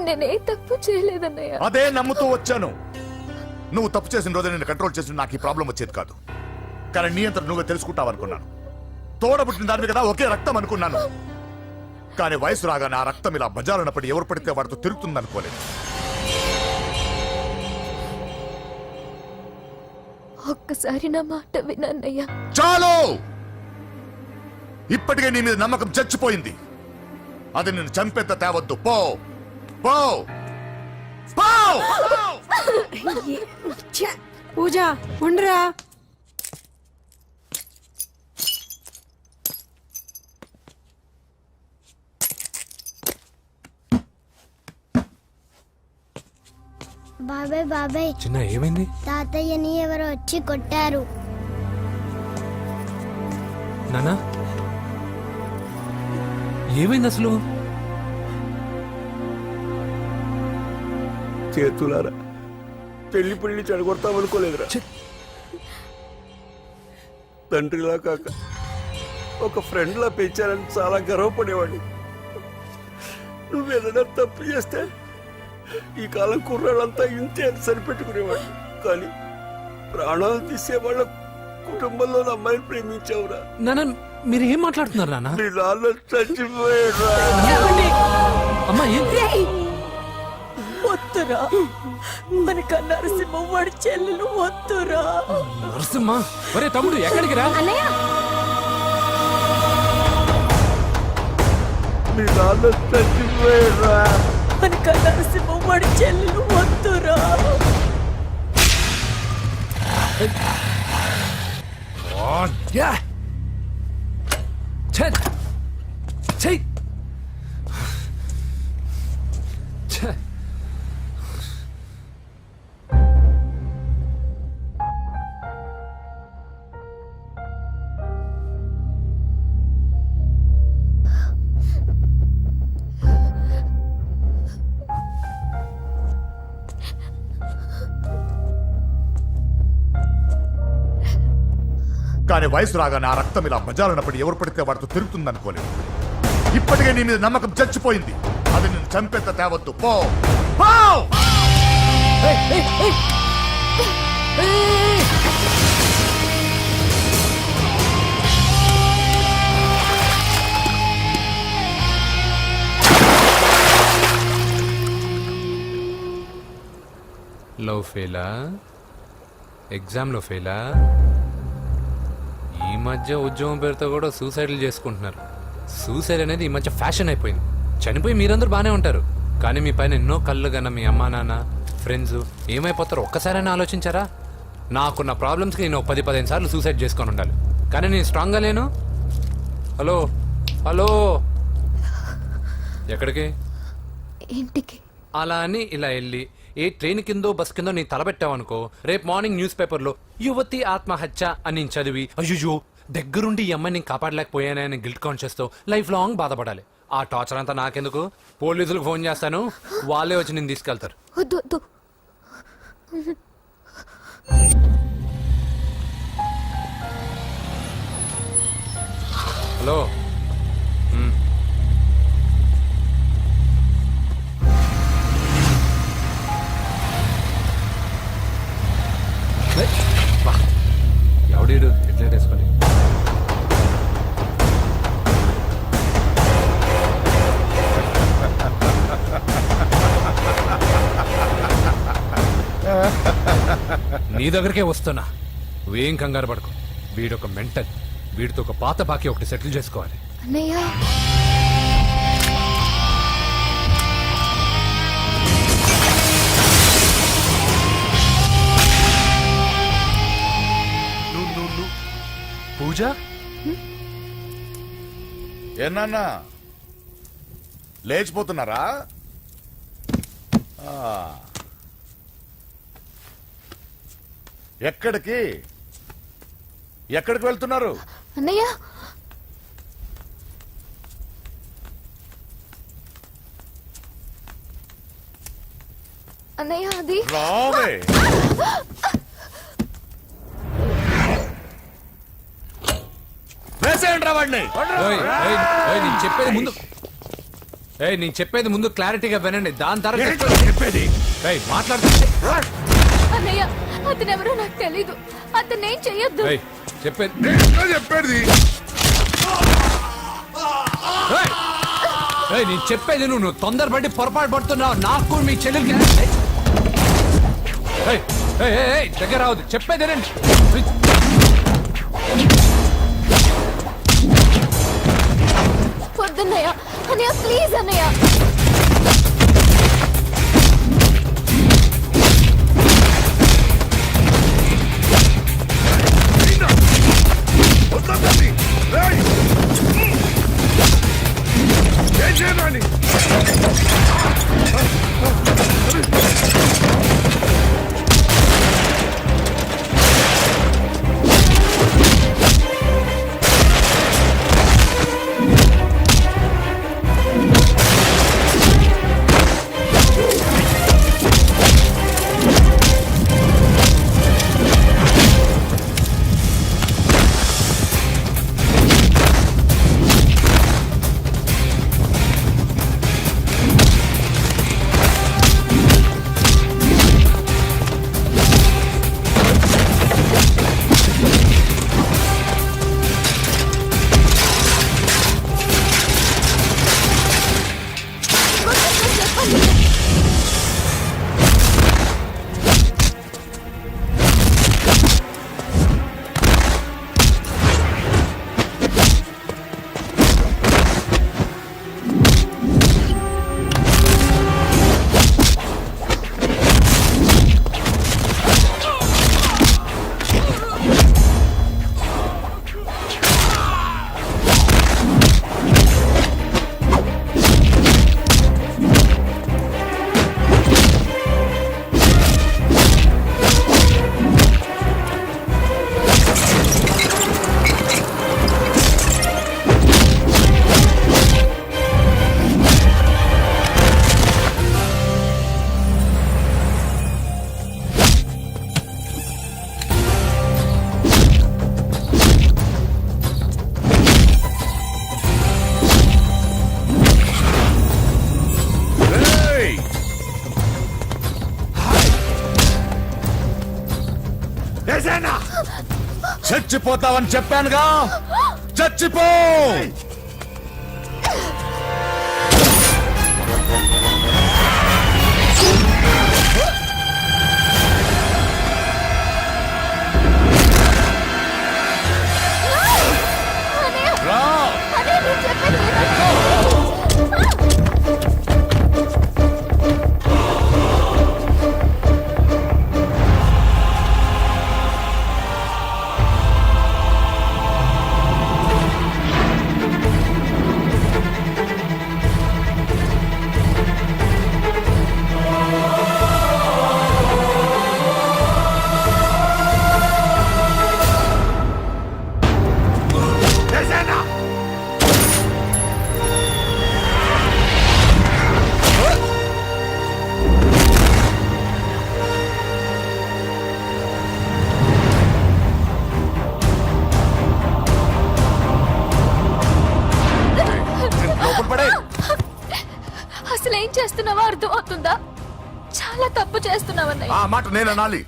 నేనే తప్పు చేయలేదన్నయ్య. అదే నమ్ముతూ వచ్చాను. నువ్వు తప్పు చేసిన రోజు నేను కంట్రోల్ చేసిన నాకు ఈ ప్రాబ్లం వచ్చేది కాదు. కానీ నీ అంతా నువ్వే తెలుసుకుంటావు అనుకున్నాను. తోడబుట్టిన దాని కదా ఒకే రక్తం అనుకున్నాను. కానీ వయసు రాగానే ఆ రక్తం ఇలా బజారునప్పుడు ఎవరు పడితే వాడితో తిరుగుతుంది అనుకోలేదు. ఒక్కసారి నా మాట వినన్నయ్య. చాలు, ఇప్పటికే నీ మీద నమ్మకం చచ్చిపోయింది. అది నిన్ను చంపేంత తేవద్దు. పో పో పో. పూజ ఉండరా. బాబాయ్ బాబాయ్, చిన్న ఏమైంది? తాతయ్యని ఎవరో వచ్చి కొట్టారు. నానా ఏమైంది అసలు? చేతులారా పెళ్లి పెళ్లి చెడగొడతామనుకోలేదురా. తండ్రిలా కాక ఒక ఫ్రెండ్లా పెంచారని చాలా గర్వపడేవాడిని. నువ్వేదైనా తప్పు చేస్తే ఈ కాలం కుర్రాళ్ళంతా ఇంతే అని సరిపెట్టుకునేవాడిని. కానీ ప్రాణాలు తీసే వాళ్ళ కుటుంబంలో అమ్మాయిని ప్రేమించావురా. నానా మీరు ఏం మాట్లాడుతున్నారు నానా? నీ నాన్న చచ్చిపోయాడురా. అమ్మా వద్దురా, మనక నరసింహ వాడి చెల్లెలు వద్దురా. నరసింహ ఒరే తమ్ముడు ఎక్కడికి రా. నీ నాన్న చచ్చిపోయాడురా. మనక నరసింహ వాడి చెల్లెలు వద్దురా. కానీ వయసు రాగానే ఆ రక్తం ఇలా బజారునప్పుడు ఎవరు పడితే వాడితో తిరుగుతుంది అనుకోలేదు. ఇప్పటికే నీ మీద నమ్మకం చచ్చిపోయింది. అది నిన్ను చంపేంత తేవద్దు. పో పో. లవ్ ఫెయిలా? ఎగ్జామ్లో ఫెయిలా? ఈ మధ్య ఉద్యోగం పేరుతో కూడా సూసైడ్లు చేసుకుంటున్నారు. సూసైడ్ అనేది ఈ మధ్య ఫ్యాషన్ అయిపోయింది. చనిపోయి మీరందరూ బాగానే ఉంటారు, కానీ మీ పైన ఎన్నో కళ్ళు కన్నా మీ అమ్మా నాన్న ఫ్రెండ్స్ ఏమైపోతారో ఒక్కసారైనా ఆలోచించారా? నాకున్న ప్రాబ్లమ్స్కి నేను 10-15 సార్లు సూసైడ్ చేసుకొని ఉండాలి, కానీ నేను స్ట్రాంగ్గా లేను. హలో హలో, ఎక్కడికి? ఇంటికి. అలా అని ఇలా వెళ్ళి ఏ ట్రైన్ కిందో బస్ కిందో నీ తలబెట్టావనుకో, రేపు మార్నింగ్ న్యూస్ పేపర్లో యువతి ఆత్మహత్య అని చదివి అయ్యో దగ్గరుండి ఈ అమ్మాయిని కాపాడలేకపోయానని గిల్ట్ కాన్షియస్ తో లైఫ్ లాంగ్ బాధపడాలి. ఆ టార్చర్ అంతా నాకెందుకు? పోలీసులకు ఫోన్ చేస్తాను, వాళ్ళే వచ్చి నేను తీసుకెళ్తారు. వద్దు వద్దు. హలో ఎవడీడు ఎట్లా వేసుకొని నీ దగ్గరికే వస్తున్నా. నువ్వేం కంగారు పడుకో. వీడొక మెంటల్. వీడితో ఒక పాత బాకీ ఒకటి సెటిల్ చేసుకోవాలి. అన్నయ్య పూజ ఏనా లేచిపోతున్నారా? ఎక్కడికి ఎక్కడికి వెళ్తున్నారు? అన్నయ్య అన్నయ్య అది రావే. వేసేయండి రా వాడిని. నేను చెప్పేది ముందు. ఏయ్ నేను చెప్పేది ముందు క్లారిటీగా వినండి, దాని తర్వాత ఏంటో చెప్పేది? ఏయ్ మాట్లాడుతుంటే అన్నయ్య అతనెవరో నాకు తెలీదు. అతనేం చెయ్యొద్దు. ఏయ్ చెప్పేది ఏంటో చెప్పేది? ఏయ్! ఏయ్ నేను చెప్పేది నువ్వు తొందరపడి పొరపాటు పడుతున్నావు. నాకు మీ చెల్లెలకి ఏయ్, ఏయ్, ఏయ్, ఏయ్, దగ్గర రావద్దు, చెప్పేదేనండి. వద్దన్నయ్య. అన్నయ్య ప్లీజ్ అన్నయ్య. వద్దండి. ఏయ్! ఏం చేయనండి? ఏయ్! ఏసేనా? చచ్చిపోతావని చెప్పానుగా, చచ్చిపో. రా. అన్నయ్య నేను చెప్పేది విను. ఏసేనా? లోపల పడే. అసలు ఏం చేస్తున్నావో అర్థం అవుతుందా? చాలా తప్పు చేస్తున్నావన్నయ్య. ఆ మాట నేను అనాలి.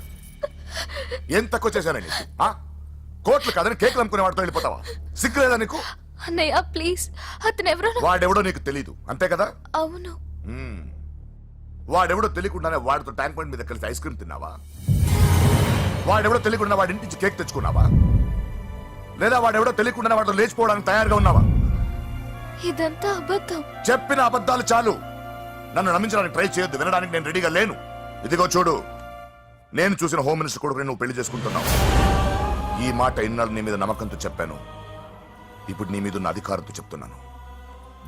ఏం తక్కువ చేశానండి? కోట్లు కాదని కేకులు అమ్ముకునే వాడితో వెళ్ళిపోతావా? సిగ్గులేదా నీకు? అన్నయ్య ప్లీజ్, అతనెవరో వాడెవడో నీకు తెలీదు అంతే కదా? అవును. మ్మ్. వాడెవడో తెలియకుండానే వాడితో ట్యాంక్ బండ్ మీద కలిసి ఐస్ క్రీమ్ తిన్నావా? వాడెవడో తెలియకుండా వాడి ఇంటి నుంచి కేక్ తెచ్చుకున్నావా? లేదా వాడెవడో తెలియకుండానే వాడితో లేచిపోవడానికి తయారుగా ఉన్నావా? ఇదంతా అబద్ధం. చెప్పిన అబద్ధాలు చాలు. నన్ను నమ్మించడానికి ట్రై చేయొద్దు. వినడానికి నేను రెడీగా లేను. ఇదిగో చూడు, నేను చూసిన హోమ్ మినిస్టర్ కొడుకుని నువ్వు పెళ్లి చేసుకుంటున్నావు. ఈ మాట ఇన్నాళ్ళు నీ మీద నమ్మకంతో చెప్పాను. ఇప్పుడు నీ మీద ఉన్న అధికారంతో చెప్తున్నాను.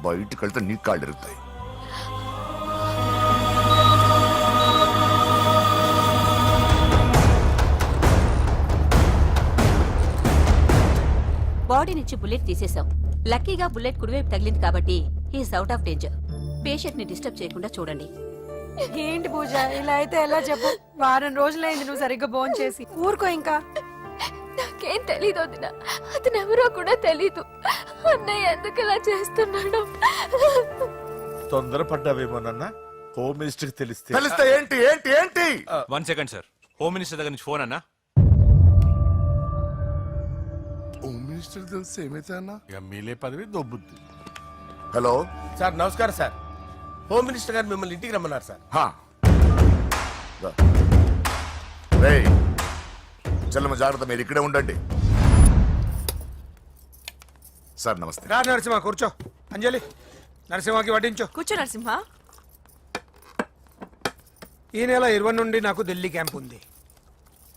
బయటికి వెళ్తే నీ కాళ్ళు ఎరుగుతాయి. బాడీ నుంచి బుల్లెట్ తీసేశాం. లక్కీగా బుల్లెట్ కుడివైపు తగిలింది కాబట్టి he's out of danger. Patient ని డిస్టర్బ్ చేయకుండా చూడండి. ఏంటి పూజ ఇలా అయితే ఎలా చెప్పు? వారం రోజులైంది నువ్వు సరిగ్గా భోంచేసి చేసి. ఊరుకో ఇంకా. నాకేం తెలీదు వదిన, అతనెవరో కూడా తెలీదు. అన్నయ్య ఎందుకు ఇలా చేస్తున్నాడు? తొందరపడ్డావేమోనన్నా హోమ్ మినిస్టర్ తెలిస్తే తెలిస్తే ఏంటి ఏంటి ఏంటి 1 సెకండ్ సార్. హోమ్ మినిస్టర్ దగ్గర నుంచి ఫోన్ అన్నా. హోమ్ మినిస్టర్ తెలిస్తే ఏమైతే అన్నా ఎమ్మెల్యే పదవి దొబ్బుద్ది. హలో సార్ నమస్కారం సార్. హోమ్ మినిస్టర్ గారు మిమ్మల్ని ఇంటికి రమ్మన్నారు సార్. హా. రా. రేయ్ చెల్లమ్మ జాగ్రత్త, మీరు ఇక్కడే ఉండండి. సార్ నమస్తే. రా నరసింహ కూర్చో. అంజలి నరసింహకి వడ్డించు. కూర్చో నరసింహ. ఈ నెల 20 నుండి నాకు ఢిల్లీ క్యాంప్ ఉంది.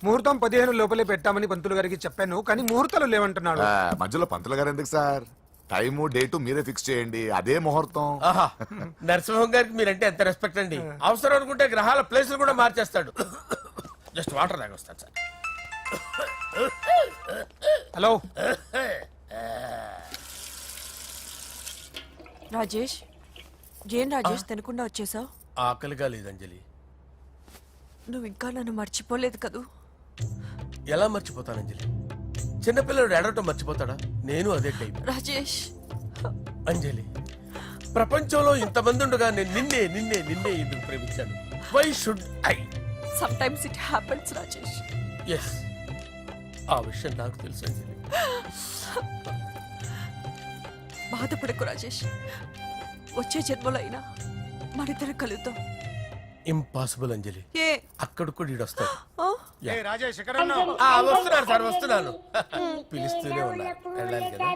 ముహూర్తం 15 లోపలే పెట్టామని పంతులు గారికి చెప్పాను, కానీ ముహూర్తాలు లేవంటున్నాడు. మధ్యలో పంతులు గారు ఎందుకు సార్? టైము డేటు మీరే ఫిక్స్ చేయండి, అదే ముహూర్తం. ఆహా నరసింహం గారికి మీరంటే ఎంత రెస్పెక్ట్ అండి. అవసరం అనుకుంటే గ్రహాల ప్లేసులు కూడా మార్చేస్తాడు. జస్ట్ వాటర్ తాగొస్తాడు సార్. హలో రాజేష్, ఏం రాజేష్ తినకుండా వచ్చేసావు? ఆకలిగా లేదు అంజలి. నువ్వు ఇంకా నన్ను మర్చిపోలేదు కదూ? ఎలా మర్చిపోతాను అంజలి? చిన్నపిల్లడు ఏడవటం మర్చిపోతాడా? నేను అదే టైప్. రాజేష్, అంజలి ప్రపంచంలో ఇంతమంది ఉండగా నేను నిన్నే నిన్నే నిన్నే ఎందుకు ప్రేమించాను? Why should I? Sometimes it happens Rajesh. Yes, ఆ విషయం నాకు తెలుసు అంజలి. బాధపడకు రాజేష్, వచ్చే జన్మలో అయినా మనిద్దరం కలుద్దాం. ఇంపాసిబుల్ అంజలి. ఏ అక్కడ కూడా ఈడు వస్తాడు. ఆ? రాజేష్ వస్తున్నారు సార్, వస్తున్నాను. పిలుస్తూనే ఉన్నారు, వెళ్ళాలి కదా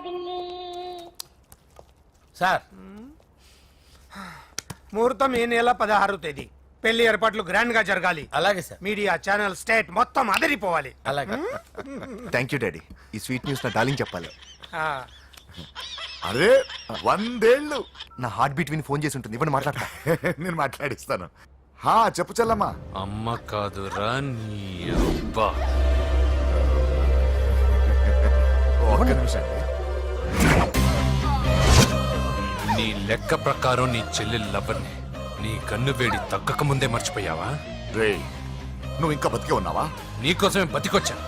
సార్. ముహూర్తం ఈ నెల 16వ తేదీ. పెళ్లి ఏర్పాట్లు గ్రాండ్ గా జరగాలి. అలాగే సార్. మీడియా ఛానల్ స్టేట్ మొత్తం అదిరిపోవాలి. అలాగే. Thank you daddy. ఈ స్వీట్ న్యూస్ నా డార్లింగ్ చెప్పాలి. ఆ, అరే 100 ఏళ్ళు. నా హార్ట్ బీట్ విని ఫోన్ చేసి ఉంటుంది. ఇవ్వండి మాట్లాడతా. నేను మాట్లాడిస్తాను. హా చెప్పు చెల్లమ్మా. అమ్మ కాదురా నీ అబ్బా. ఒక్క నిమిషం. నీ లెక్క ప్రకారం నీ చెల్లెలు లవ్వర్ని నీ కన్ను వేడి తగ్గక ముందే మర్చిపోయావా? రే నువ్వు ఇంకా బతికే ఉన్నావా? నీకోసమే బతికొచ్చాను.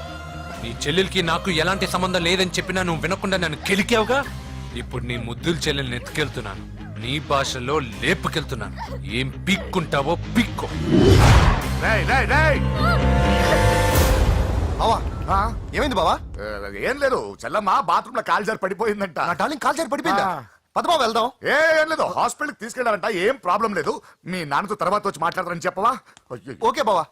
నీ చెల్లెలకి నాకు ఎలాంటి సంబంధం లేదని చెప్పినా నువ్వు వినకుండా నన్ను కెలికావుగా. ఇప్పుడు నీ ముద్దుల చెల్లెల్ని ఎత్తుకెళ్తున్నాను, నీ భాషలో లేపుకెళ్తున్నాను. ఏం పీక్కుంటావో పీక్కో. రేయ్ రేయ్ రేయ్. బావా ఆ? ఏమైంది బావా? ఏం లేదు, చెల్లమ్మ బాత్రూమ్ లో కాలు జారి పడిపోయిందంట. నా డార్లింగ్ కాల్ చేరి పడిపోయిందా? పద బావ వెళ్దాం. ఏం లేదు, హాస్పిటల్కి తీసుకెళ్లారంట. ఏం ప్రాబ్లం లేదు. మీ నాన్నతో తర్వాత వచ్చి మాట్లాడతారని చెప్పవా? అయ్యో. ఓకే బావా.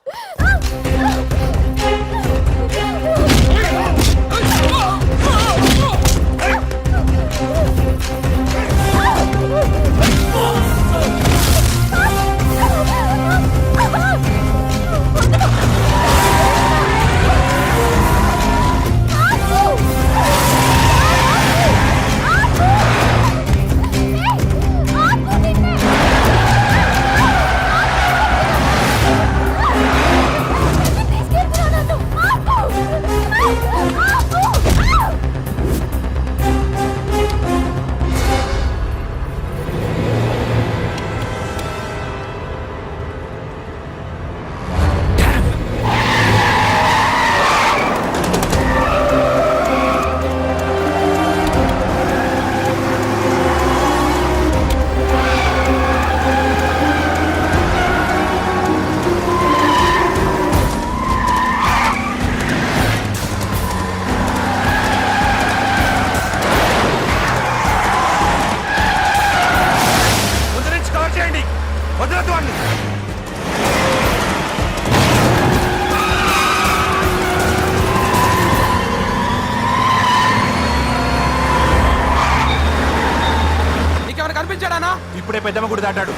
ఇప్పుడే పెద్దమ్మ గుడి దాటాడు.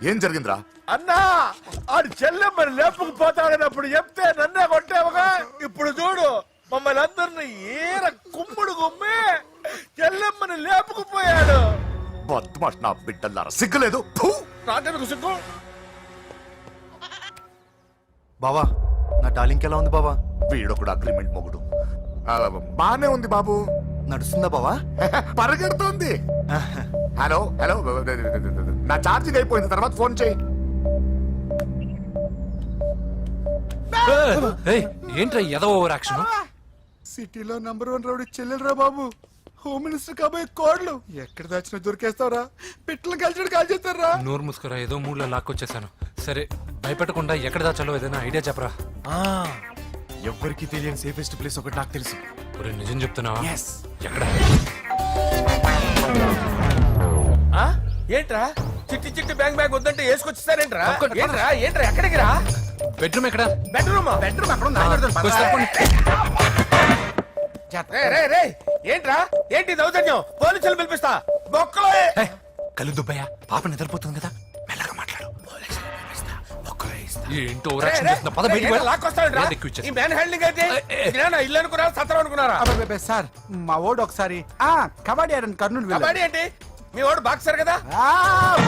ఏం జరిగిందిరా? అన్నా ఆడు చెల్లెమ్మని లేపుకుపోతాడన్నప్పుడు చెప్తే నన్నే కొట్టావుగా. ఇప్పుడు చూడు మమ్మల్ని అందరిని ఏర కుమ్ముడు గుమ్మి చెల్లెమ్మని లేపుకుపోయాడు. బద్మాష్ నా బిడ్డల్లారా, సిగ్గులేదు? ఫు! నాకెందుకు సిగ్గు? బావా నా డార్లింగ్ ఎలా ఉంది బావా? వీడొకడు అగ్రిమెంట్ మొగుడు. బానే ఉంది బాబు. నడుస్తుందా బావా? పరిగెడుతోంది. హలో హలో, నా ఛార్జింగ్ అయిపోయింది, తర్వాత ఫోన్ చేయి. ఏయ్, ఏంట్రా ఎదవ ఓవర్ యాక్షన్? సిటీలో నంబర్ 1 రౌడీ చెల్లెలరా బాబు. హోమ్ మినిస్టర్ కాబోయే కోడ్లు ఎక్కడ దాచినా దొరికేస్తావరా? పిట్టలు కలిసి కాల్ చేస్తారా? నోరు ముసుకురా, ఏదో మూడ్లో లాక్కొచ్చేసాను. సరే, భయపెట్టకుండా ఎక్కడ దాచాలో ఏదైనా ఐడియా చెప్పరా. ఎవ్వరికి తెలియని సేఫెస్ట్ ప్లేస్ ఒకటి నాకు తెలుసు. ఒరే, నిజం చెప్తున్నావా? ఎక్కడ? ఆ? ఏంట్రా చిట్టి చిట్టి బ్యాంగ్ బ్యాంగ్ వద్దంటే వేసుకొచ్చిస్తారేంట్రా? ఏంట్రా ఏంట్రా ఎక్కడికి రా? బెడ్రూమ్ ఎక్కడ? బెడ్రూమ్ అక్కడ ఏంట్రా ఏంటి దౌర్జన్యం? పోలీసులు పిలిపిస్తా. బొక్కలో కళ్ళు దుబ్బయ్యా, పాప నిద్రపోతుంది కదా, మెల్లగా మాట్లాడు. ఏంటో ఓవర్ యాక్షన్ చేస్తున్నా, పద బయటికి వెళ్ళు. లాక్కొస్తాడు. ఏది ఎక్కువ ఇచ్చేస్తా. ఈ మ్యాన్ హ్యాండ్లింగ్ అయితే ఇదేనా ఇల్లు అనుకున్నారా, సత్రం అనుకున్నారా? సార్ మా ఓడు ఒకసారి కబడ్డీ ఆడని కర్నూలు కబడ్డీ ఏంటి? మీ వాడు బాక్సర్ కదా?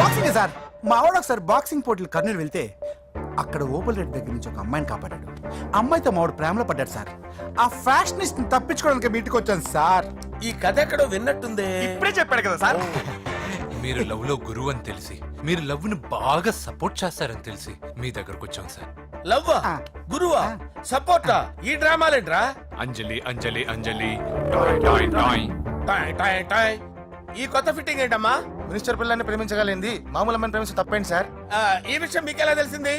Boxing sir. మా ఓడు ఒకసారి బాక్సింగ్ పోటీలు కర్నూలు వెళ్తే అక్కడ ఓపెల్ రెడ్ దగ్గర నుంచి ఒక అమ్మాయిని కాపాడాడు. అమ్మాయితో మావాడు ప్రేమలో పడ్డాడు సార్. ఆ ఫ్యాషనిస్ట్ తప్పించుకోవడానికి మీటికి వచ్చాను సార్. ఈ కథ ఎక్కడో విన్నట్టుంది. ఇప్పుడే చెప్పాడు కదా సార్. మీరు లవ్ లో గురువు అని తెలిసి, మీరు లవ్ ను బాగా సపోర్ట్ చేస్తారని తెలిసి మీ దగ్గరకు వచ్చాం సార్. లవ్వా గురువా సపోర్టా? ఈ డ్రామాలేంట్రా? అంజలి అంజలి అంజలి టాయ్ టాయ్ టాయ్. టాయ్ టాయ్ టాయ్. ఈ కొత్త ఫిట్టింగ్ ఏంటమ్మా? మినిస్టర్ పిల్లల్ని ప్రేమించగలిగింది మామూలు అమ్మని ప్రేమించి తప్పేంటి సార్? ఈ విషయం మీకెలా తెలిసింది?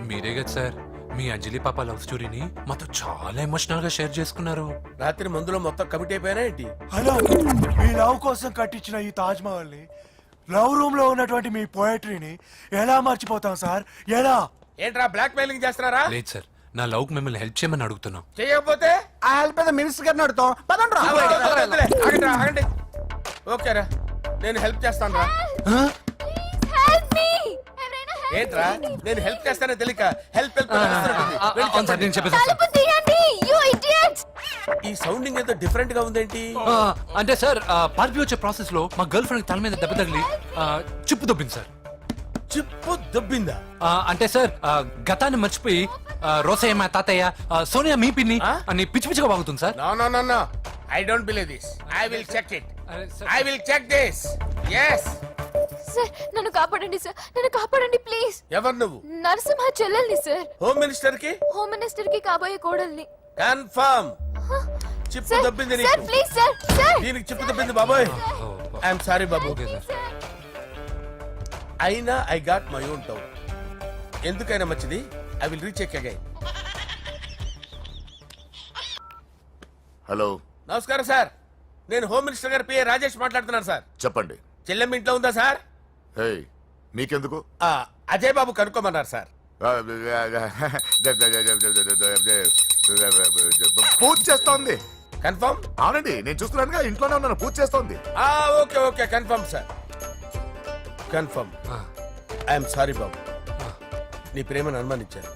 మీరే కదా సార్ మీ అంజలి పాప లవ్ స్టోరీని మాతో చాలా ఎమోషనల్ గా షేర్ చేసుకున్నారు. రాత్రి మందులో మొత్తం కమిటీ అయిపోయినా ఏంటి? హలో, మీ లవ్ కోసం కట్టించిన ఈ తాజ్ మహల్ ని, లవ్ రూమ్ లో ఉన్నటువంటి మీ పోయట్రీని ఎలా మర్చిపోతాం సార్? ఎలా? ఏంట్రా బ్లాక్ మెయిలింగ్ చేస్తున్నారా? లేదు సార్, నా లవ్ కు మిమ్మల్ని హెల్ప్ చేయమని అడుగుతున్నాం. చేయకపోతే ఆ హెల్ప్ ఏదో మినిస్టర్ గారిని అడుగుతాం. పదండి రా. వద్దులే, ఆగండి రా, ఆగండి. ఓకేరా, నేను హెల్ప్ చేస్తాను రా. ఏంట్రా నేను హెల్ప్ చేస్తానో తెలియక హెల్ప్ హెల్ప్ అవును సార్, నేను చెప్పేసి ఈ సౌండింగ్ ఏదో డిఫరెంట్ గా ఉందేంటి? అంటే సార్, పార్టీ వచ్చే ప్రాసెస్ లో మా గర్ల్ ఫ్రెండ్ తల మీద దెబ్బ తగిలి చిప్పు దొబ్బింది సార్. చిప్పు దొబ్బిందా? అంటే సార్, గతాన్ని మర్చిపోయి రోసయ్య మా తాతయ్య, సోనియా మీ పిన్ని అని పిచ్చి పిచ్చిగా బాగుతుంది sir. No I don't believe this. I will check it. I will check this. yes sir, నన్ను కాపాడండి సార్, నన్ను కాపాడండి ప్లీజ్. ఎవరు నువ్వు? నరసింహ చెల్లెల్ని సార్. హోమ్ మినిస్టర్ కి? హోమ్ మినిస్టర్ కి కాబోయే కోడల్ని. కన్ఫర్మ్. చిప్పు సార్, దొబ్బింది సార్ నీకు. Please sir, sir. దీనికి చిప్పు దొబ్బింది బాబోయ్. ఐఎమ్ సారీ బాబు. Okay sir. అయినా I got my own town. ఎందుకైనా మంచిది, I will recheck again. Hello, నమస్కారం సార్, నేను హోమ్ మినిస్టర్ గారి పిఏ రాజేష్ మాట్లాడుతున్నాను సార్. చెప్పండి. చెల్లెమ్మ ఇంట్లో ఉందా సార్? హే, మీకెందుకు? అజయ్ బాబు కనుక్కోమన్నారు సార్. పూజ చేస్తోంది. కన్ఫర్మ్? అవునండి, నేను చూస్తున్నానుగా, ఇంట్లోనే ఉన్నాను, పూజ చేస్తోంది. Okay okay, confirm sir, confirm. I'm sorry బాబు, నీ ప్రేమను అనుమానించాను.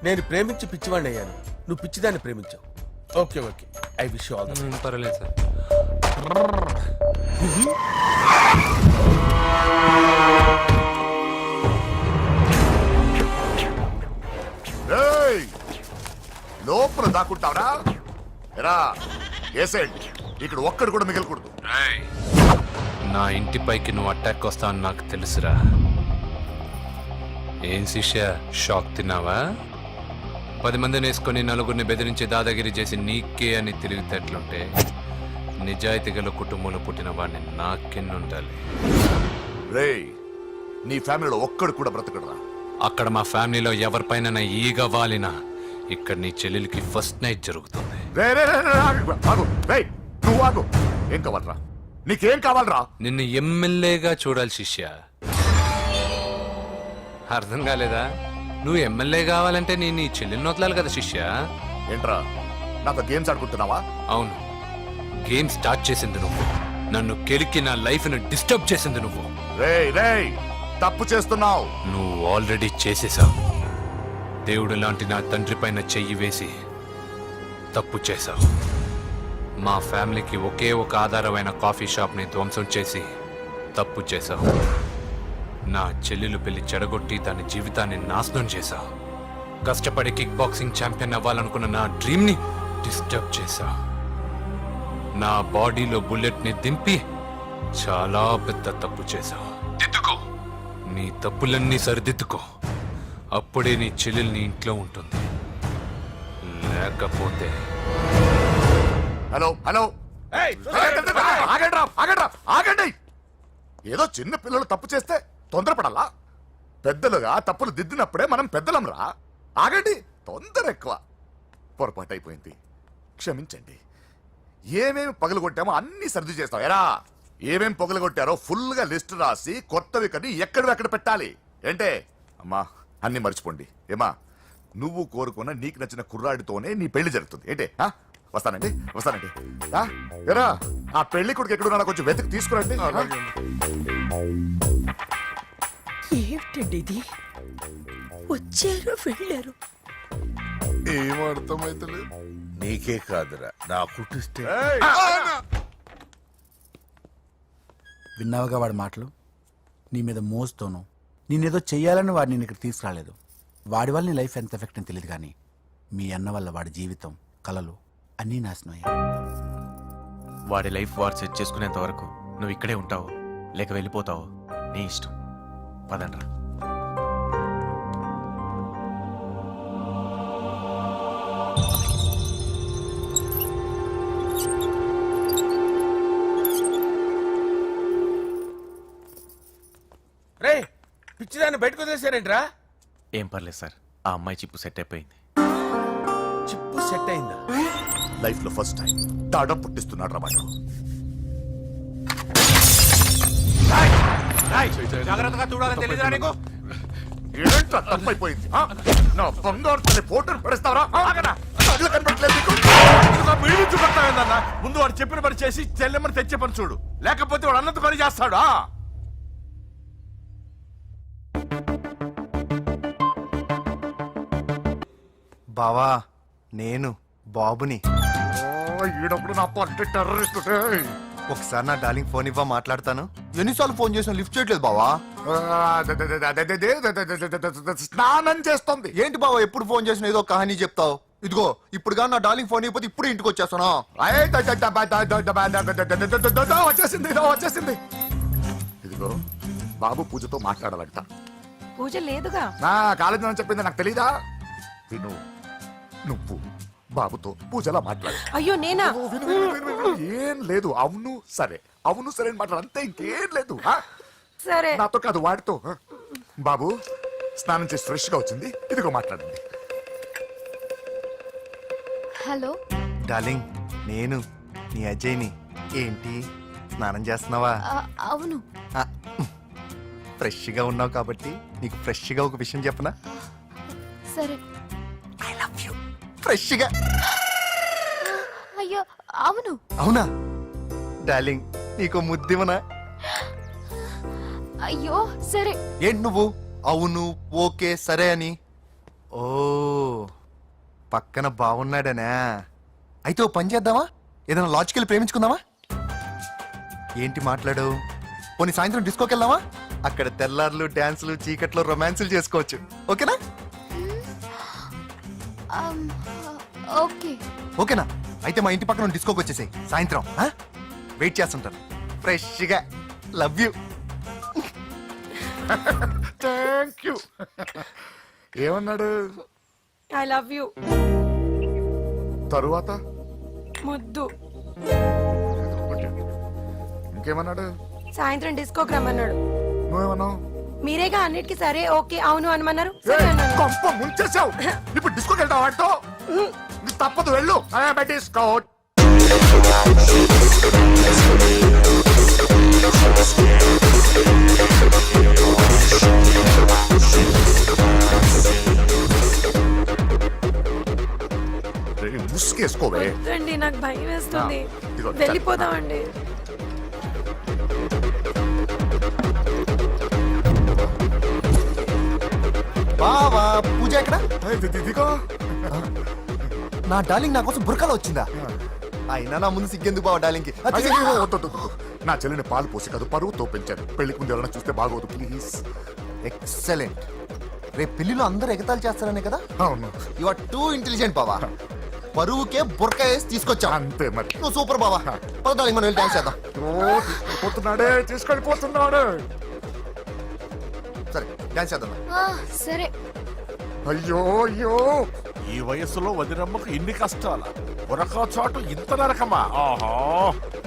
నేను ప్రేమించి పిచ్చివాడిని అయ్యాను, నువ్వు పిచ్చిదాన్ని ప్రేమించావు. Okay okay, I wish you all the best. పర్వాలేదు సార్. ఏయ్, లోపల దాక్కుంటావరా? ఎరా ఏసేంటి, ఇక్కడ ఒక్కడు కూడా మిగలకూడదు. నా ఇంటి పైకి నువ్వు అటాక్ వస్తావని నాకు తెలుసురా. ఏం శిష్య, షాక్ తిన్నావా? 10 మందిని వేసుకొని నలుగురిని బెదిరించి దాదాగిరి చేసి నీకే అని తిరిగితేట్లుంటే నిజాయితీ గల కుటుంబంలో పుట్టిన వాడిని నాకెన్నుండాలి. రేయ్, నీ ఫ్యామిలీలో ఒక్కడు కూడా బ్రతకడరా? అక్కడ మా ఫ్యామిలీలో ఎవరిపైన ఈగ వాలినా ఇక్కడ నీ చెల్లెలికి ఫస్ట్ నైట్ జరుగుతుంది. నువ్వు ఆగు. ఏం కావాలరా? నీకేం కావాలరా? నిన్ను ఎమ్మెల్యేగా చూడాలి శిష్య. అర్థం కాలేదా? నువ్వు ఎమ్మెల్యే కావాలంటే నేను నీ చెల్లెల్ని వదలాలి కదా శిష్య. ఏంట్రా, నాతో గేమ్స్ ఆడుకుంటున్నావా? అవును, గేమ్ స్టార్ట్ చేసింది నువ్వు. నన్ను కెలికి నా లైఫ్ ను డిస్టర్బ్ చేసింది నువ్వు. రేయ్, తప్పు చేస్తున్నావు. నువ్వు ఆల్రెడీ చేసేసావు. దేవుడు లాంటి నా తండ్రి పైన చెయ్యి వేసి తప్పు చేశావు. మా ఫ్యామిలీకి ఒకే ఒక ఆధారమైన కాఫీ షాప్ని ధ్వంసం చేసి తప్పు చేశావు. నా చెల్లెలు పెళ్లి చెడగొట్టి దాని జీవితాన్ని నాశనం చేశావు. కష్టపడి కిక్ బాక్సింగ్ ఛాంపియన్ అవ్వాలనుకున్న నా డ్రీమ్ని డిస్టర్బ్ చేశావు. నా బాడీలో బుల్లెట్ని దింపి చాలా పెద్ద తప్పు చేశావు. దిద్దుకో, నీ తప్పులన్నీ సరిదిద్దుకో. అప్పుడే నీ చెల్లెలు నీ ఇంట్లో ఉంటుంది. లేకపోతే హలో హలో ఆగండి. ఏదో చిన్న పిల్లలు తప్పు చేస్తే తొందరపడాలా? పెద్దలుగా తప్పులు దిద్దినప్పుడే మనం పెద్దలంరా. ఆగండి, తొందర ఎక్కువ. పొరపాటు అయిపోయింది, క్షమించండి. ఏమేమి పగలగొట్టామో అన్ని సర్ది చేస్తాం. ఎరా ఏమేం పగలగొట్టారో ఫుల్ గా లిస్ట్ రాసి కొత్తవి కని ఎక్కడ పెట్టాలి. ఏంటే అమ్మా, అన్ని మర్చిపోండి. ఏమా, నువ్వు కోరుకున్న నీకు నచ్చిన కుర్రాడితోనే నీ పెళ్లి జరుగుతుంది. ఏంటే వస్తానండి. ఎరా ఆ పెళ్లి కొడుకు ఎక్కడున్నా కొంచెం వెతికి తీసుకురండి. ఏమిటండి ఇది? వచ్చారు వెళ్ళారు. ఏం అర్థమైతలేదు. నీకే కాదురా నా కుట్టిస్తే. విన్నావుగా వాడి మాటలు? నీ మీద మోస్తోను నేనేదో చెయ్యాలని వాడు నేను ఇక్కడ తీసుకురాలేదు. వాడి వల్ల నీ లైఫ్ ఎంత ఎఫెక్ట్ అని తెలియదు, కానీ మీ అన్న వల్ల వాడి జీవితం, కలలు అన్నీ నాశనం అయ్యాయి. వాడి లైఫ్ వాడు సెట్ చేసుకునేంత వరకు నువ్వు ఇక్కడే ఉంటావు, లేక వెళ్ళిపోతావు, నీ ఇష్టం. పదండ్రా. రే పిచ్చిదాన్ని బయటకు వదిలేసారేంట్రా? ఏం పర్లేదు సార్, ఆ అమ్మాయి చిప్పు సెట్ అయిపోయింది. చిప్పు సెట్ అయిందా? లైఫ్ లో ఫస్ట్ టైం తాడం పుట్టిస్తున్నాడు రమాట. జాగ్రత్తగా చూడాలని తెలియదురా నీకు? ఏంట్రా తప్పైపోయింది? నా బంగారు తల్లి ఫోటోలు పడేస్తావరా? కనపడలేదు నీకు? చూపెడతావేందన్నా? ముందు వాడు చెప్పిన పని చేసి చెల్లెమ్మని తెచ్చే పని చూడు, లేకపోతే వాడు అన్నది పని చేస్తాడు. బావా, నేను బాబుని. ఈడప్పుడు నా పట్టి టెర్రరిస్ట్. ఒకసారి నా డార్లింగ్ ఫోన్ ఇవ్వ, మాట్లాడతాను. ఎన్నిసార్లు ఫోన్ చేసిన లిఫ్ట్ చేయట్లేదు బావా. స్నానం చేస్తుంది. ఏంటి బావా, ఎప్పుడు ఫోన్ చేసిన ఏదో కహానీ చెప్తావు. ఇదిగో ఇప్పుడు నా డార్లింగ్ ఫోన్ ఇవ్వకపోతే ఇప్పుడు ఇంటికి వచ్చేస్తాను. వచ్చేసింది. ఇదిగో బాబు పూజతో మాట్లాడాలంట. పూజ లేదుగా. నా కాలేజీ అని చెప్పింది నాకు తెలీదా? విను, నువ్వు బాబుతో పూజలా మాట్లాడు. అయ్యో నేనా? ఏం లేదు. అవును సరే, అవును సరే అని మాట్లాడు, అంతే, ఇంకేం లేదు. సరే. నాతో కాదు, వాడితో. బాబు స్నానం చేసి ఫ్రెష్ గా వచ్చింది, ఇదిగో మాట్లాడండి. హలో డార్లింగ్, నేను నీ అజయ్ని. ఏంటి స్నానం చేస్తున్నావా? అవును. ఫ్రెష్ గా ఉన్నావు కాబట్టి నీకు ఫ్రెష్ గా ఒక విషయం చెప్పనా? సరే. I love you. ఫ్రెష్ గా. అయ్యో అవును. అవునా డార్లింగ్, నీకు ముద్దివనా? అయ్యో సరే. ఏంటి నువ్వు అవును ఓకే సరే అని? ఓ పక్కన బాగున్నాడనా? అయితే ఓ పని చేద్దామా? ఏదైనా లాజికల్ ప్రేమించుకుందామా? ఏంటి మాట్లాడు? పోనీ సాయంత్రం డిస్కోకి వెళ్దామా? అక్కడ తెల్లార్లు డాన్సులు, చీకట్లో రొమాన్సులు చేసుకోవచ్చు. ఓకేనా? ఓకే. ఓకేనా? అయితే మా ఇంటి పక్కన డిస్కోకి వచ్చేసాయి సాయంత్రం. వెయిట్ చేస్తుంటాను ఫ్రెష్గా. Love you. Thank you. ఏమన్నాడు? I love you. తరువాత ముద్దు. ఇంకేమన్నాడు? సాయంత్రం డిస్కోకి రమ్మన్నాడు. నువ్వేమన్నావు? మీరేగా అన్నిటికీ సరే ఓకే అవును అనమన్నారు. సరే అన్నాను. కొంప ముంచేసావు. ఇప్పుడు డిస్కోకి వెళ్తావు వాడితో? తప్పదు, వెళ్ళు. డిస్కో. ముసుకేసుకోవే. వద్దండి, నాకు భయం వేస్తుంది. ఇదిగో, వెళ్ళిపోదామండి. బావా పూజ ఎక్కడ? ఇదిగో నా డార్లింగ్ నా కోసం బుర్కాలో వచ్చిందా అయినా నా ముందు సిగ్గెందుకు బావ డార్లింగ్ కి అయ్యో, వద్దు, వద్దు, వద్దు. నా చెల్లిని పాలు పోసి కాదు పరువుతో పెంచాను. పెళ్లికి ముందు ఎవరైనా చూస్తే బాగోదు ప్లీజ్. ఎక్సలెంట్. రేపు పెళ్లిలో అందరూ ఎగతాళి చేస్తారనే కదా. అవును, యు ఆర్ టూ ఇంటెలిజెంట్ బావా. పరువుకే బుర్కా వేసి తీసుకొచ్చా. అంతే మరి. నువ్వు సూపర్ బావా. పద డార్లింగ్ మనం వెళ్ళి డాన్స్ చేద్దాం. ఓ, తీసుకెళ్ళిపోతున్నాడే, తీసుకెళ్ళిపోతున్నాడే. సరే డాన్స్ చేద్దాం. సరే. అయ్యో అయ్యో, ఈ వయసులో వదినమ్మకు ఇన్ని కష్టాల ఒరక చోటు ఇంత నరకమా? ఆహా,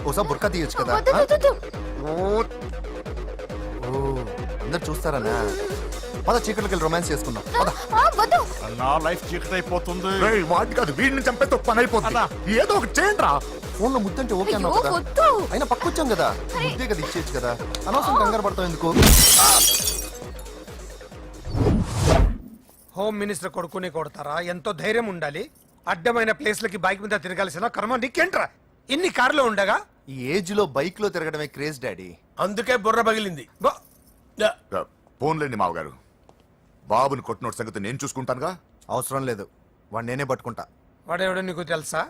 ఓసారి బుర్కా తీయొచ్చు కదా. వద్దు, వద్దు, వద్దు. ఓ, ఓ అందరు చూస్తారనా. పద చీకట్లోకి వెళ్ళి రొమాన్స్ చేసుకుందాం. పద. వద్దు. నా లైఫ్ చీకటైపోతుంది. రేయ్, వాటి కాదు వీడిని చంపేతో పని అయిపోతుంది. ఏదో ఒకటి చేయండి రా. ఫోన్ లో ముద్దంటే ఓకే అన్నావు అయ్యో, కదా. వద్దు. అయినా పక్కొచ్చాం కదా, ముద్దే కదా ఇచ్చేయచ్చు కదా. అనవసరం కంగారు పడతావు ఎందుకు. హోమ్ మినిస్టర్ కొడుకుని కొడతారా? ఎంతో ధైర్యం ఉండాలి. అడ్డమైన ప్లేస్లకి బైక్ మీద తిరగాల్సిన కర్మ నీకేంట్రా? ఇన్ని కార్లో ఉండగా ఈ ఏజ్ లో బైక్ లో తిరగడమే క్రేజ్ డాడీ. అందుకే బుర్ర పగిలింది. ఫోన్లేండి మావగారు, బాబుని కొట్టినోటి సంగతి నేను చూసుకుంటానుగా. అవసరం లేదు, వాడు నేనే పట్టుకుంటా. వాడెవడో నీకు తెలుసా?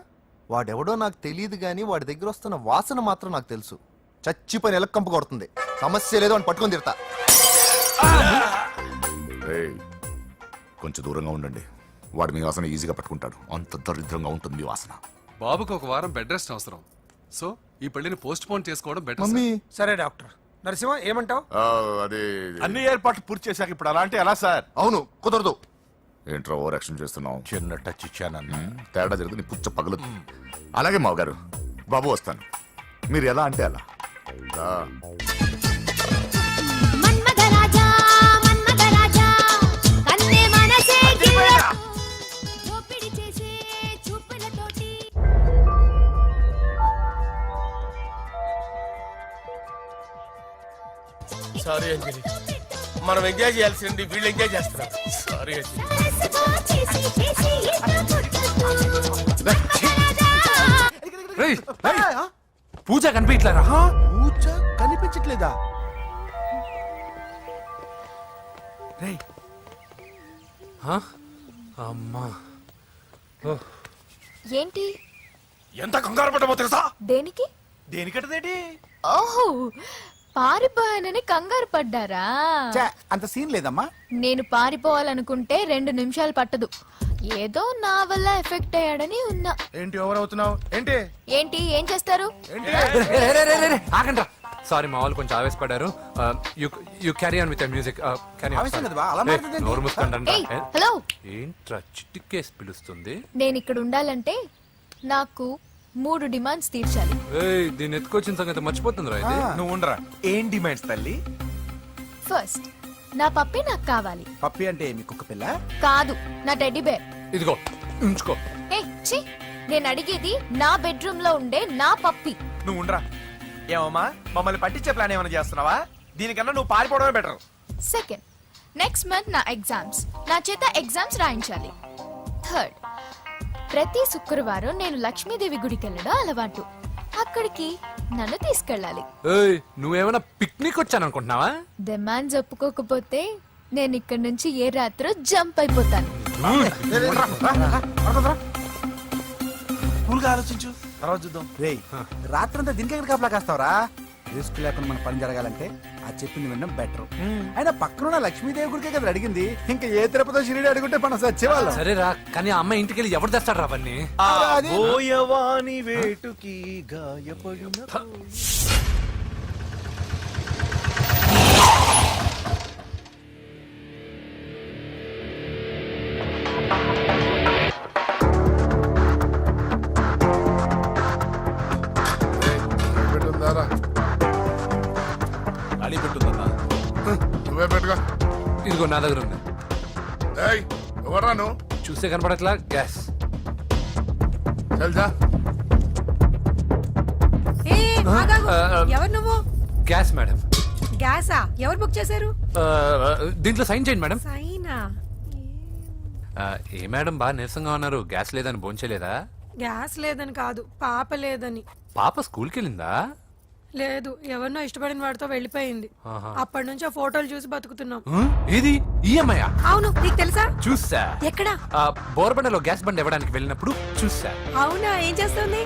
వాడెవడో నాకు తెలియదు కానీ వాడి దగ్గర వస్తున్న వాసన మాత్రం నాకు తెలుసు. చచ్చిపోయిన ఎలక్కంపు కొడుతుంది. సమస్య లేదు అని పట్టుకొని తిడతా. రేయ్, కొంచెం దూరంగా ఉండండి. వాడు మీ వాసన ఈజీగా పట్టుకుంటాడు. అంత దరిద్రంగా ఉంటుంది మీ వాసన. బాబుకి ఒక వారం బెడ్ రెస్ట్ అవసరం. సో ఈ పెళ్లిని పోస్ట్ పోన్ చేసుకోవడం బెటర్. మమ్మీ సరే డాక్టర్. నరసింహ ఏమంటావు? అదే అన్ని ఏర్పాట్లు పూర్తి చేశాక ఇప్పుడు అలాంటి ఎలా సార్? అవును కుదరదు. ఏంట్రా ఓవర్ యాక్షన్ చేస్తున్నావు? చిన్న టచ్ ఇచ్చానన్న. తేడా జరిగింది, నీ పుచ్చ పగలు. అలాగే మావగారు, బాబు వస్తాను. మీరు ఎలా అంటే అలా. రా. మన్మథరాజా మన్మథరాజా కన్నే మనసే గిల్ల దోపిడి చేసే చూపులతోటి. సారీ అంజలి, మనం ఎంజాయ్ చేయాల్సింది వీళ్ళు ఎంజాయ్ చేస్తున్నారు. సారీ అంజలి. చేసి చేసి పూజ కనిపించలేరా? పూజ కనిపించట్లేదా? అమ్మా, ఏంటి? ఎంత కంగారు పడ్డమో తెలుసా? దేనికి? దేనికంటదేంటి? ఓహో, పారిపోయానని కంగారు పడ్డారా? ఛే, అంత సీన్ లేదమ్మా. నేను పారిపోవాలనుకుంటే 2 నిమిషాలు పట్టదు. ఏదో నా వల్ల ఎఫెక్ట్ అయ్యాడని ఉన్నా. ఏంటి ఓవర్ అవుతున్నావు? ఏంటి ఏంటి, ఏం చేస్తారు? ఆగండ్రా. సారీ, మా వాళ్ళు కొంచెం ఆవేశపడ్డారు. You carry on with music. ఆవేశం కదా బా, అలా మాట్లాడదేంటి? నోరు మూసుకోండి. ఏయ్, హలో. ఏంట్రా చిట్టికేసి పిలుస్తుంది? నేను ఇక్కడ ఉండాలంటే నాకు 3 డిమాండ్స్ తీర్చాలి. ఏయ్, దీన్ని ఎత్తుకొచ్చిన సంగతి మర్చిపోతుందిరా ఇది. నువ్వు ఉండరా. ఏం డిమాండ్స్ తల్లి? ఫస్ట్, నా పప్పి నాకు కావాలి. పప్పి అంటే మీ కుక్క పిల్ల? కాదు, నా టెడ్డీ బేర్. ఇదిగో ఉంచుకో. ఏ ఛీ, నేను అడిగేది నా బెడ్రూమ్ లో ఉండే నా పప్పి. నువ్వు ఉండరా. ఏమమ్మా, మమ్మల్ని పట్టించే ప్లాన్ ఏమైనా చేస్తున్నావా? దీనికన్నా నువ్వు పారిపోవడమే బెటర్. సెకండ్, నెక్స్ట్ మంత్ నా ఎగ్జామ్స్, నా చేత ఎగ్జామ్స్ రాయించాలి. థర్డ్, ప్రతి శుక్రవారం నేను లక్ష్మీదేవి గుడికి వెళ్ళడం అలవాటు. అక్కడికి నన్ను తీసుకెళ్ళాలి. ఏయ్, నువ్వేమైనా పిక్నిక్ వచ్చాను అనుకుంటున్నావా? డిమాండ్స్ ఒప్పుకోకపోతే నేను ఇక్కడ నుంచి ఏ రాత్రో జంప్ అయిపోతాను. కూల్గా ఆలోచించు, తర్వాత చూద్దాం. రేయ్, రాత్రంతా దీనికి ఎక్కడ కాపలా కాస్తావరా? రిస్క్ లేకుండా మన పని జరగాలంటే ఆ చెప్పింది వినడం బెటర్. అయినా పక్కన లక్ష్మీదేవి గుడికే కదా అడిగింది. ఇంకా ఏ తిరుపతి షిరిడి అడుగుంటే మనం సచ్చేవాళ్ళం. సరేరా, కానీ ఆ అమ్మాయి ఇంటికి వెళ్ళి ఎవరు తెస్తాడు రా అవన్నీ? బోయవాని వేటుకి గాయపడిన పెట్టుందారా? అడి పెట్టుందన్నా. నువ్వే పెట్టుగా. ఇదిగో నా దగ్గర ఉంది. ఏయ్, ఎవరా నువ్వు? చూస్తే కనపడట్లా? గ్యాస్. తెలుసా? ఎవరు నువ్వు? Gas madam. గ్యాసా? ఎవరు బుక్ చేశారు? దీంట్లో సైన్ చేయండి మేడం. సైనా? ఏ మేడం బాగా నీరసంగా ఉన్నారు? గ్యాస్ లేదని భోంచలేదా? గ్యాస్ లేదని కాదు, పాప లేదని. పాప స్కూల్కి వెళ్ళిందా? లేదు, ఎవరినో ఇష్టపడిన వాడితో వెళ్ళిపోయింది. ఆహా. అప్పటి నుంచి ఆ ఫోటోలు చూసి బతుకుతున్నాం. ఇది ఈఎంఐ అవును, నీకు తెలుసా? చూసా. ఎక్కడ? బోర్బండలో గ్యాస్ బండ్ ఇవ్వడానికి వెళ్ళినప్పుడు చూసా. అవునా, ఏం చేస్తుంది?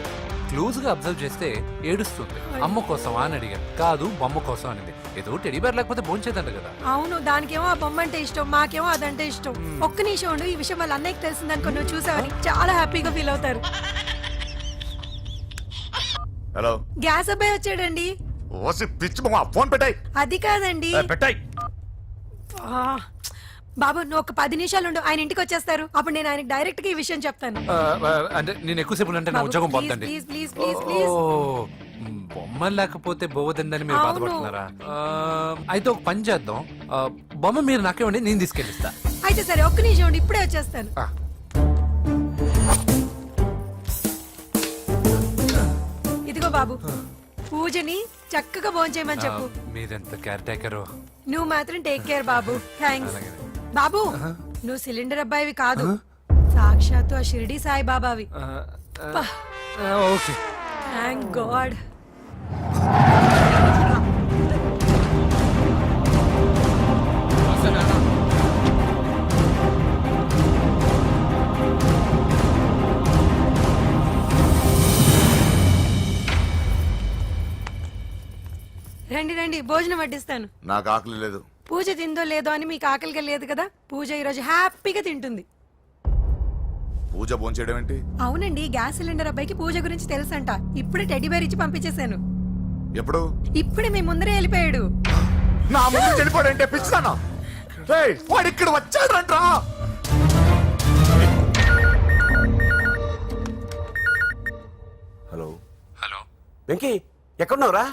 క్లోజ్ గా అబ్జర్వ్ చేస్తే ఏడుస్తుంది. అమ్మ కోసం అని అడిగాను. కాదు, బొమ్మ కోసం అనేది. ఏదో టెడీ బేర్ లేకపోతే భోంచేదంట కదా. అవును, దానికేమో ఆ బొమ్మ అంటే ఇష్టం, మాకేమో అదంటే ఇష్టం. ఒక్క నిమిషం ఉండు, ఈ విషయం వాళ్ళ అన్నయ్యకి తెలిసిందనుకో, నువ్వు చూసావని చాలా హ్యాపీగా ఫీల్ అవుతారు. హలో, గ్యాస్ అబ్బాయి వచ్చాడండి. ఓసి పిచ్చి బొమ్మ, ఫోన్ పెట్టాయి. అది కాదండి. పెట్టాయి. ఆ, బాబు నువ్వు ఒక 10 నిమిషాలు ఉండు, ఆయన ఇంటికి వచ్చేస్తారు. అప్పుడు నేను ఆయనకి డైరెక్ట్ గా ఈ విషయం చెప్తాను. అంటే నేను ఎక్కువసేపు అంటే నా ఉద్యోగం పోతుంది. Please please please please. బొమ్మ లేకపోతే బోవదందని మీరు అవును. బాధపడుతున్నారా? అయితే ఒక పని చేద్దాం. బొమ్మ మీరు నాకేమండి, నేను తీసుకెళ్ళిస్తా. అయితే సరే, ఒక్క నిమిషం ఉండు, ఇప్పుడే వచ్చేస్తాను. ఇదిగో బాబు, పూజని చక్కగా భోంచేయమని చెప్పు. మీరెంత కేర్ టేకరు. నువ్వు మాత్రం టేక్ కేర్ బాబు. థ్యాంక్స్. బాబు, నువ్వు సిలిండర్ అబ్బాయివి కాదు, సాక్షాత్తు ఆ షిరిడి సాయి బాబావి. ఓకే. Thank God. రండి రండి, భోజనం వడ్డిస్తాను. నాకు ఆకలి లేదు. పూజ తిందో లేదో అని మీకు ఆకలిగా లేదు కదా, పూజ ఈరోజు హ్యాపీగా తింటుంది. పూజ భోంచేయడం ఏంటి? అవునండి, గ్యాస్ సిలిండర్ అబ్బాయికి పూజ గురించి తెలుసంట. ఇప్పుడే టెడ్డీ బేర్ ఇచ్చి పంపించేశాను. ఎప్పుడు? ఇప్పుడే మీ ముందరే వెళ్ళిపోయాడు. నా ముందు చెడిపోడంటే పిచ్చిదానా? వాడు ఇక్కడ వచ్చాడంట్రా. హలో హలో, వెంకీ, ఎక్కడున్నావురా?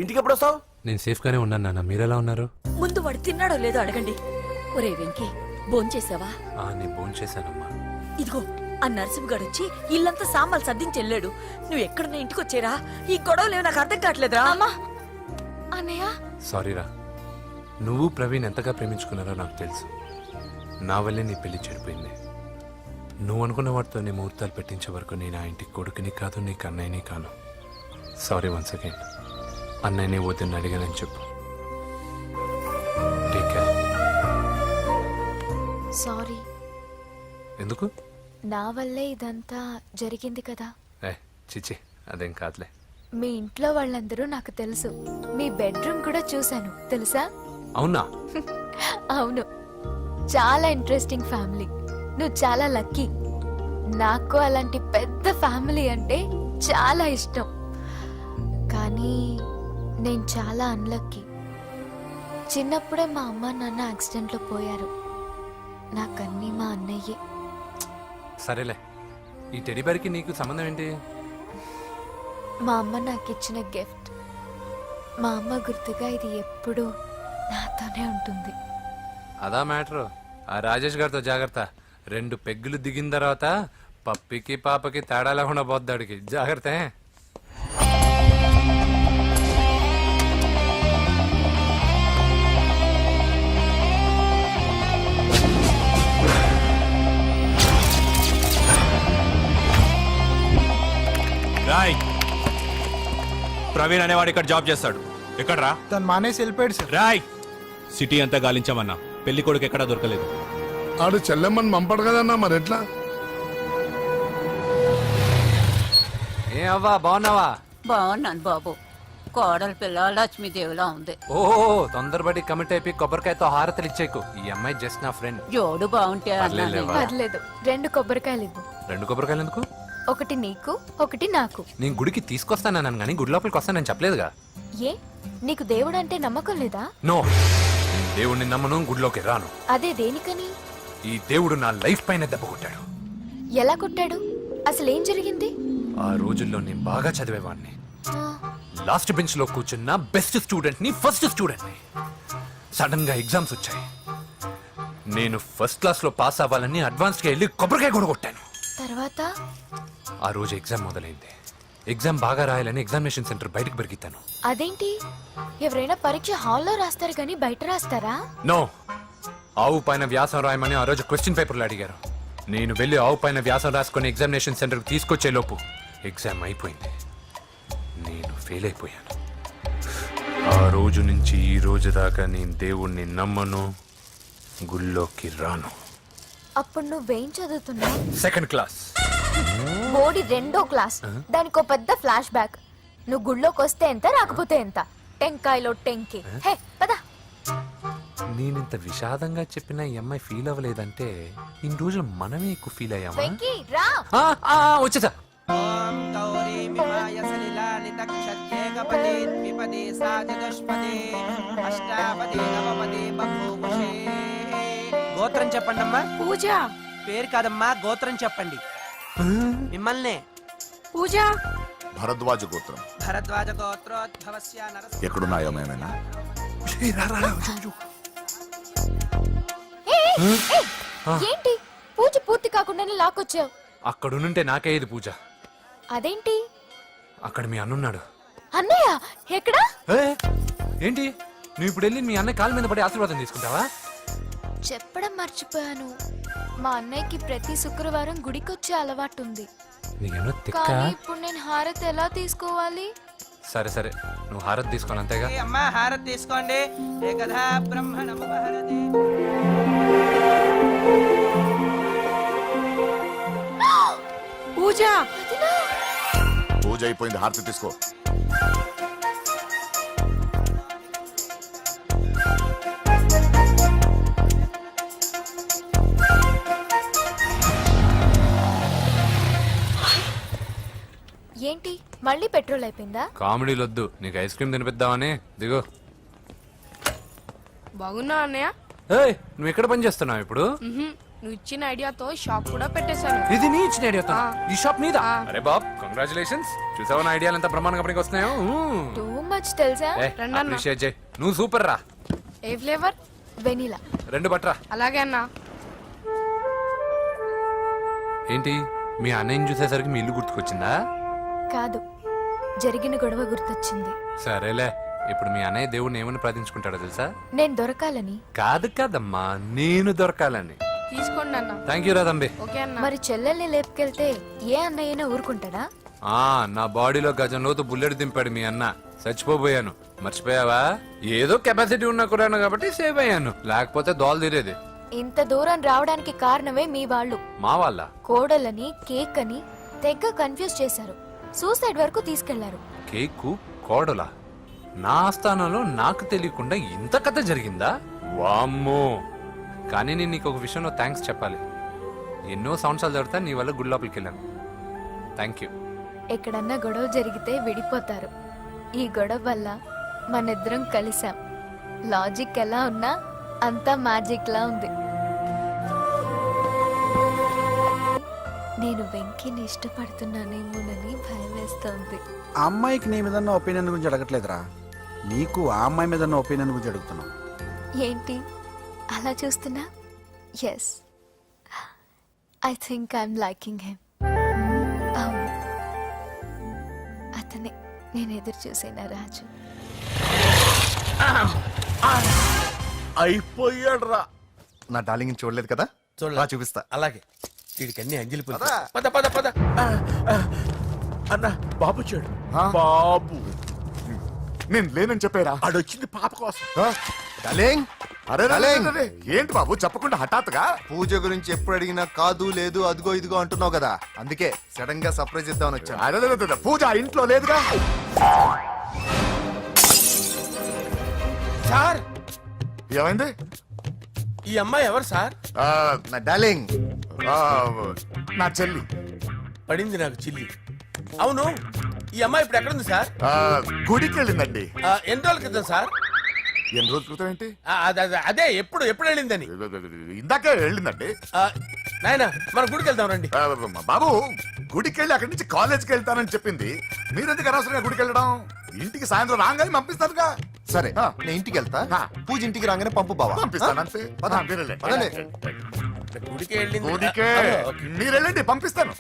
ఇంటికి ఎప్పుడు వస్తావు? నేను సేఫ్ గానే ఉన్నాను నాన్న. మీరెలా ఉన్నారు? ముందు వాడు తిన్నాడో లేదో అడగండి. ఒరే వెంకీ, భోంచేసావా? నేను ఫోన్ చేశానమ్మా. ఇదిగో ఆ నరసింహగాడు వచ్చి ఇల్లంతా సామాన్లు సర్దించి వెళ్ళాడు. నువ్వు ఎక్కడున్నా ఇంటికి వచ్చేరా? ఈ గొడవలేవు నాకు అర్థం కావట్లేదురా. అమ్మా, అన్నయ్య, సారీరా. నువ్వు ప్రవీణ్ ఎంతగా ప్రేమించుకున్నారో నాకు తెలుసు. నా వల్లే నీ పెళ్లి చెడిపోయింది. నువ్వు అనుకున్న వాటితో నీ ముహూర్తాలు పెట్టించే వరకు నేను ఆ ఇంటికి కొడుకుని కాదు, నీకు అన్నయ్యని కాను. Sorry once again. అన్నయ్యని వద్దని అడిగానని చెప్పు. Take care. సారీ. ఎందుకు? నా వల్లే ఇదంతా జరిగింది కదా. చిచి, అదేం కాదులే. మీ ఇంట్లో వాళ్ళందరూ నాకు తెలుసు. మీ బెడ్రూమ్ కూడా చూశాను, తెలుసా? అవునా? అవును, చాలా ఇంట్రెస్టింగ్ ఫ్యామిలీ. నువ్వు చాలా లక్కీ. నాకు అలాంటి పెద్ద ఫ్యామిలీ అంటే చాలా ఇష్టం. కానీ నేను చాలా అన్లక్కీ. చిన్నప్పుడే మా అమ్మ నాన్న యాక్సిడెంట్లో పోయారు. నాకన్నీ మా అన్నయ్యే. సరేలే, ఈ టెడీ బేర్కి నీకు సంబంధం ఏంటి? మా అమ్మ నాకు ఇచ్చిన గిఫ్ట్. మా అమ్మ గుర్తుగా ఇది ఎప్పుడూ నాతోనే ఉంటుంది. అదా మ్యాటర్. ఆ రాజేష్ గారితో జాగ్రత్త. 2 పెగ్గులు దిగిన తర్వాత పప్పికి పాపకి తేడా లేకుండా పోద్దాడికి. జాగ్రత్త. రాయ్, ప్రవీణ్ అనేవాడు ఇక్కడ జాబ్ చేస్తాడు. ఎక్కడ్రా? తను మానేసి వెళ్ళిపోయాడు సార్. రాయ్, సిటీ అంతా గాలించామన్నా, పెళ్లి కొడుకు ఎక్కడా దొరకలేదు. ఆడు చెల్లెమ్మని పంపడు కదన్నా, మరి ఎట్లా? ఏ అవ్వా, బాగున్నావా? బాగున్నాను బాబు. కోడల పిల్ల లక్ష్మీదేవిలా ఉంది. ఓ, తొందరపడి కమిట్ అయిపోయి కొబ్బరికాయతో హారతలు ఇచ్చేకు. ఈ అమ్మాయి జస్ట్ నా ఫ్రెండ్. జోడు బాగుంటే పర్లేదులేవా? పర్లేదు, 2 కొబ్బరికాయలు ఇవ్వు. 2 కొబ్బరికాయలు ఎందుకు? ఒకటి నీకు, ఒకటి నాకు. నేను గుడికి తీసుకొస్తానన్నాను కానీ గుడి లోపలికి వస్తానని చెప్పలేదుగా. ఏ, నీకు దేవుడు అంటే నమ్మకం లేదా? నో, నేను దేవుడిని నమ్మను, గుడిలోకి రాను. అదే దేనికని? ఈ దేవుడు నా లైఫ్ పైన దెబ్బ కొట్టాడు. ఎలా కొట్టాడు? అసలు ఏం జరిగింది? ఆ రోజుల్లో నేను బాగా చదివేవాడిని. ఆ, లాస్ట్ బెంచ్ లో కూర్చున్న బెస్ట్ స్టూడెంట్ ని, ఫస్ట్ స్టూడెంట్ ని. సడన్ గా ఎగ్జామ్స్ వచ్చాయి. నేను ఫస్ట్ క్లాస్ లో పాస్ అవ్వాలని అడ్వాన్స్ గా వెళ్ళి కొబ్బరికాయ కూడా కొట్టాను. తర్వాత? ఆ రోజు ఎగ్జామ్ మొదలైంది. ఎగ్జామ్ బాగా రాయాలని ఎగ్జామినేషన్ సెంటర్ బయటకు పెరిగితాను. అదేంటి, ఎవరైనా పరీక్ష హాల్లో రాస్తారు కానీ బయట రాస్తారా? నో, ఆవు పైన వ్యాసం రాయమని ఆ రోజు క్వశ్చన్ పేపర్లు అడిగారు. నేను వెళ్ళి ఆవు పైన వ్యాసం రాసుకొని ఎగ్జామినేషన్ సెంటర్కి తీసుకొచ్చే లోపు ఎగ్జామ్ అయిపోయింది. నేను ఫెయిల్ అయిపోయాను. ఆ రోజు నుంచి ఈ రోజు దాకా నేను దేవుణ్ణి నమ్మను, గుళ్ళోకి రాను. అప్పుడు నువ్వేం చదువుతున్నావు? Second class. బోడి 2వ క్లాస్. దానికో పెద్ద ఫ్లాష్ బ్యాక్. నువ్వు గుళ్ళోకి వస్తే ఎంత, రాకపోతే ఎంత. టెంకాయలో టెంకి. హే పద. నేనింత విషాదంగా చెప్పిన ఈ అమ్మాయి ఫీల్ అవ్వలేదంటే ఇన్ని రోజులు మనమే ఎక్కువ ఫీల్ అయ్యామా? వెంకీ రా. వచ్చేసా. గోత్రం చెప్పండి అమ్మా. పూజ. పేరు కాదమ్మా, గోత్రం చెప్పండి. మిమ్మల్నే. పూజ. భరద్వాజ గోత్రం. భరద్వాజ గోత్రోద్భవస్య నరసింహ. ఎక్కడున్నాయో మేమైనా? ఏంటి పూజ పూర్తి కాకుండానే లాక్కొచ్చావు? అక్కడుంటే నాకే ఇది పూజ. అదేంటి? అక్కడ మీ అన్నున్నాడు. అన్నయ్య ఎక్కడా? ఏంటి నువ్వు ఇప్పుడు వెళ్ళి మీ అన్నయ్య కాళ్ళ మీద పడి ఆశీర్వాదం తీసుకుంటావా? చెప్పడం మర్చిపోయాను. మా అన్నయ్యకి ప్రతి శుక్రవారం గుడికొచ్చే అలవాటు ఉంది. నీకేమో తిక్క. కానీ ఇప్పుడు నేను హారతి ఎలా తీసుకోవాలి? సరే సరే, నువ్వు హారతి తీసుకోను అంతేగా. ఏ అమ్మా, హారతి తీసుకోండి. ఏకదా బ్రహ్మణం హారతి. పూజ. పూజ అయిపోయింది, హారతి తీసుకో. ఏంటి మళ్ళీ పెట్రోల్ అయిపోయిందా? కామెడీలు వద్దు, నీకు ఐస్ క్రీమ్ తినిపిద్దామని. దిగో. బాగున్నా అన్నయ్య? ఏయ్, నువ్వు ఎక్కడ పని చేస్తున్నావు ఇప్పుడు? నువ్వు ఇచ్చిన ఐడియాతో షాప్ కూడా పెట్టేశాను. ఇది నీ ఇచ్చిన ఐడియా? ఈ షాప్ నీదా? అరే బాబ్, కంగ్రాచులేషన్స్. చూసావా నా ఐడియాలు ఎంత బ్రహ్మాండంగా పనికి వస్తున్నాయో? టూ మచ్ తెలుసా? అప్రిషియేట్ చేయి. నువ్వు సూపర్ రా. ఏ ఫ్లేవర్? వెనిలా. 2 బట్రా. అలాగే అన్నా. ఏంటి మీ అన్నయ్యని చూసేసరికి మీ ఇల్లు గుర్తుకొచ్చిందా? కాదు, జరిగిన గొడవ గుర్తొచ్చింది. సరేలే, ఇప్పుడు మీ అన్నయ్య దేవుడిని ఏమని ప్రార్థించుకుంటాడో తెలుసా? నేను దొరకాలని. కాదు కాదమ్మా, నేను దొరకాలని. తీసుకోండి అన్న. థ్యాంక్ యూ రా తంబి. ఓకే అన్న. మరి చెల్లెల్ని లేపుకెళ్తే ఏ అన్నయ్యనా ఊరుకుంటాడా? నా బాడీలో గజం లోతు బుల్లెట్ దింపాడు మీ అన్న. చచ్చిపోబోయాను. మర్చిపోయావా? ఏదో కెపాసిటీ ఉన్న కురాను కాబట్టి సేవ్ అయ్యాను, లేకపోతే దోలు తీరేది. ఇంత దూరం రావడానికి కారణమే మీ వాళ్ళు. మా వాళ్ళ కోడలని కేక్ అని తెగ కన్ఫ్యూజ్ చేశారు. సూసైడ్ వరకు తీసుకెళ్లారు. కేకు కోడలా? నా ఆస్థానంలో నాకు తెలియకుండా ఇంత కథ జరిగిందా? వామ్మో. కానీ నేను నీకు ఒక విషయంలో థ్యాంక్స్ చెప్పాలి. ఎన్నో సంవత్సరాలు జరుగుతా నీ వల్ల గుడి లోపలికి వెళ్ళాను. Thank you. ఎక్కడన్నా గొడవ జరిగితే విడిపోతారు. ఈ గొడవ వల్ల మనిద్దరం కలిసాం. లాజిక్ ఎలా ఉన్నా అంతా మ్యాజిక్ లా ఉంది. నేను వెంకీని ఇష్టపడుతున్నానేమోనని భయం వేస్తోంది. ఆ అమ్మాయికి నీ మీద ఒపీనియన్ గురించి అడగట్లేదురా, నీకు ఆ అమ్మాయి మీద ఒపీనియన్ గురించి అడుగుతున్నావు. ఏంటి అలా చూస్తున్నా? Yes, I think I'm liking him. అవును, అతనే నేను ఎదురు చూసేనా రాజు. అయిపోయాడు రా. నా డార్లింగ్ చూడలేదు కదా, చూడలా చూపిస్తా. అలాగే. వీడికి అన్ని అంజలి పూలు. పద పద పద. అన్న బాబు వచ్చాడు. బాబు నేను లేనని చెప్పారా? ఆడొచ్చింది పాప కోసం. డార్లింగ్, అరే అరే, ఏంటి బాబు చెప్పకుండా హఠాత్తుగా? పూజ గురించి ఎప్పుడు అడిగినా కాదు లేదు అదిగో ఇదిగో అంటున్నావు కదా, అందుకే సడన్ గా సర్ప్రైజ్ ఇద్దామని వచ్చాను. అరే పూజ ఇంట్లో లేదుగా. సార్, ఏమైంది? ఈ అమ్మాయి ఎవరు సార్? నా డార్లింగ్, నా చెల్లి. పడింది నాకు చిల్లి. అవును, ఈ అమ్మాయి ఇప్పుడు ఎక్కడుంది సార్? గుడికి వెళ్ళిందండి. ఎన్ని రోజుల క్రితం సార్? ఎన్ని రోజుల క్రితం ఏంటి? అదే ఎప్పుడు ఎప్పుడు వెళ్ళిందని. ఇందాకే వెళ్ళిందండి. నాయన మన గుడికి వెళ్దాం రండి. బాబు, గుడికి వెళ్ళి అక్కడి నుంచి కాలేజ్కి వెళ్తానని చెప్పింది. మీరెందుకు అనవసరంగా గుడికి వెళ్ళడం? ఇంటికి సాయంత్రం రాగానే పంపిస్తానుగా. సరే నేను ఇంటికి వెళ్తా, పూజ ఇంటికి రాగానే పంపు బావా. పంపిస్తాను అంతే. గుడికి వెళ్ళింది. గుడికే మీరు వెళ్ళండి, పంపిస్తాను.